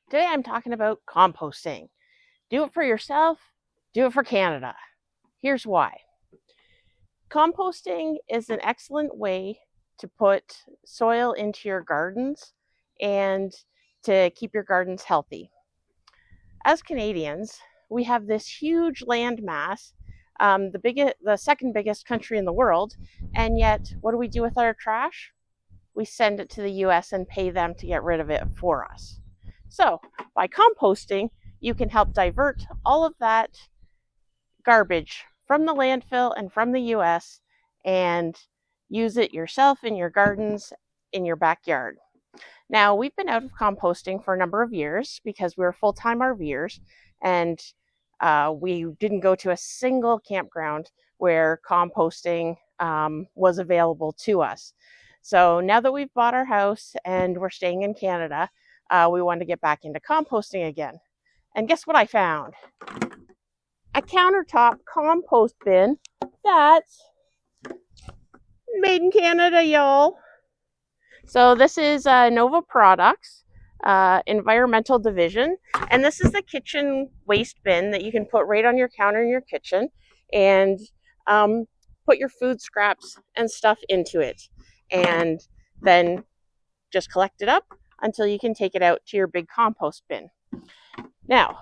Today I'm talking about composting. Do it for yourself, do it for Canada. Here's why. Composting is an excellent way to put soil into your gardens and to keep your gardens healthy. As Canadians, we have this huge land mass, the second biggest country in the world, and yet what do we do with our trash? We send it to the US and pay them to get rid of it for us. So by composting, you can help divert all of that garbage from the landfill and from the US and use it yourself in your gardens, in your backyard. Now, we've been out of composting for a number of years because we're full-time RVers, and we didn't go to a single campground where composting was available to us. So now that we've bought our house and we're staying in Canada, we wanted to get back into composting again. And guess what I found? A countertop compost bin that's made in Canada, y'all. So this is Nova Products environmental division, and this is the kitchen waste bin that you can put right on your counter in your kitchen and put your food scraps and stuff into it, and then just collect it up until you can take it out to your big compost bin. Now,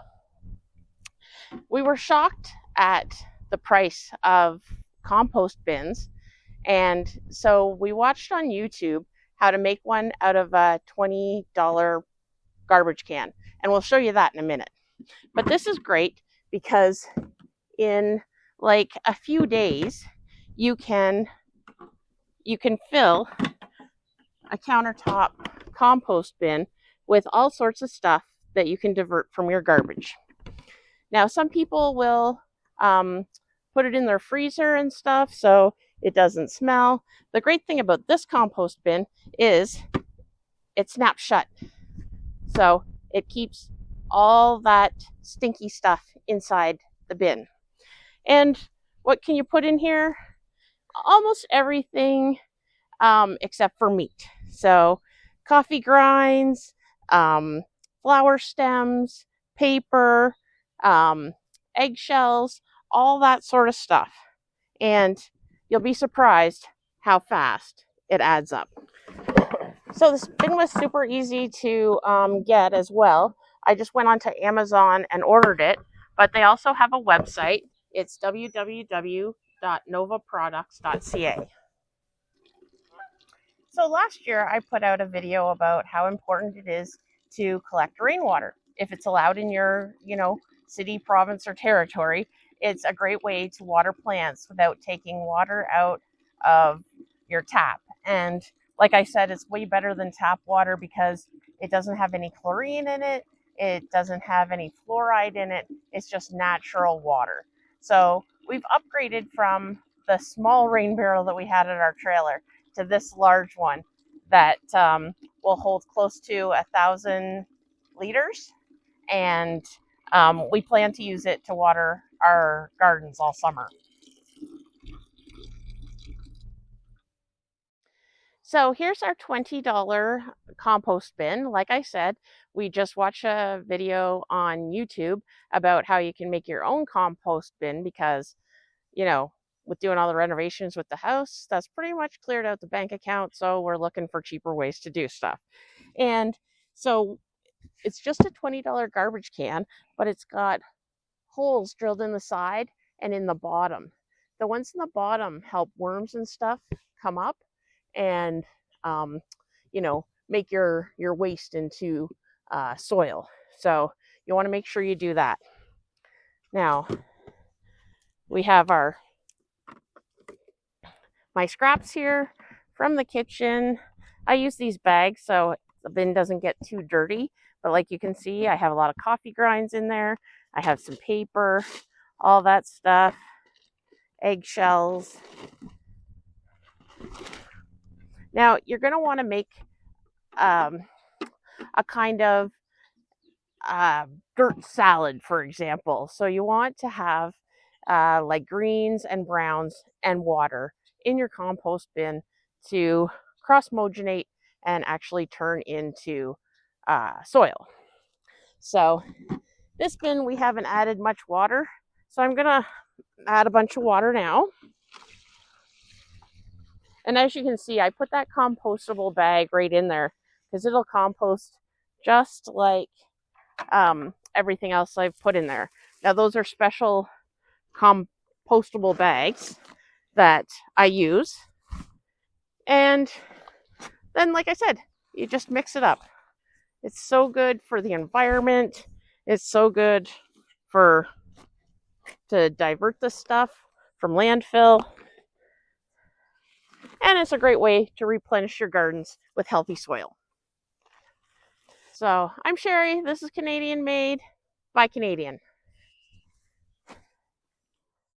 we were shocked at the price of compost bins, and so we watched on YouTube how to make one out of a $20 garbage can, and we'll show you that in a minute. But this is great because in like a few days you can fill a countertop compost bin with all sorts of stuff that you can divert from your garbage. Now, some people will put it in their freezer and stuff so it doesn't smell. The great thing about this compost bin is it snaps shut. So it keeps all that stinky stuff inside the bin. And what can you put in here? Almost everything except for meat. So coffee grinds, flower stems, paper, eggshells, all that sort of stuff. And you'll be surprised how fast it adds up. So this bin was super easy to get as well. I just went onto Amazon and ordered it, but they also have a website. It's www.novaproducts.ca. So last year I put out a video about how important it is to collect rainwater. If it's allowed in your, city, province, or territory, it's a great way to water plants without taking water out of your tap. And like I said, it's way better than tap water because it doesn't have any chlorine in it. It doesn't have any fluoride in it. It's just natural water. So we've upgraded from the small rain barrel that we had at our trailer to this large one that will hold close to 1,000 liters. And we plan to use it to water our gardens all summer. So here's our $20 compost bin. Like I said, we just watched a video on YouTube about how you can make your own compost bin because, with doing all the renovations with the house, that's pretty much cleared out the bank account. So we're looking for cheaper ways to do stuff. And so it's just a $20 garbage can, but it's got holes drilled in the side and in the bottom. The ones in the bottom help worms and stuff come up and make your waste into soil. So you want to make sure you do that. Now we have my scraps here from the kitchen. I use these bags so the bin doesn't get too dirty, but like you can see, I have a lot of coffee grinds in there. I have some paper, all that stuff, eggshells. Now, you're going to want to make a kind of dirt salad, for example. So you want to have like greens and browns and water in your compost bin to cross-mogenate and actually turn into soil. So this bin, we haven't added much water. So I'm gonna add a bunch of water now. And as you can see, I put that compostable bag right in there because it'll compost just like everything else I've put in there. Now those are special compostable bags that I use. And then, like I said, you just mix it up. It's so good for the environment. It's so good to divert the stuff from landfill. And it's a great way to replenish your gardens with healthy soil. So I'm Sherry. This is Canadian Made by Canadian.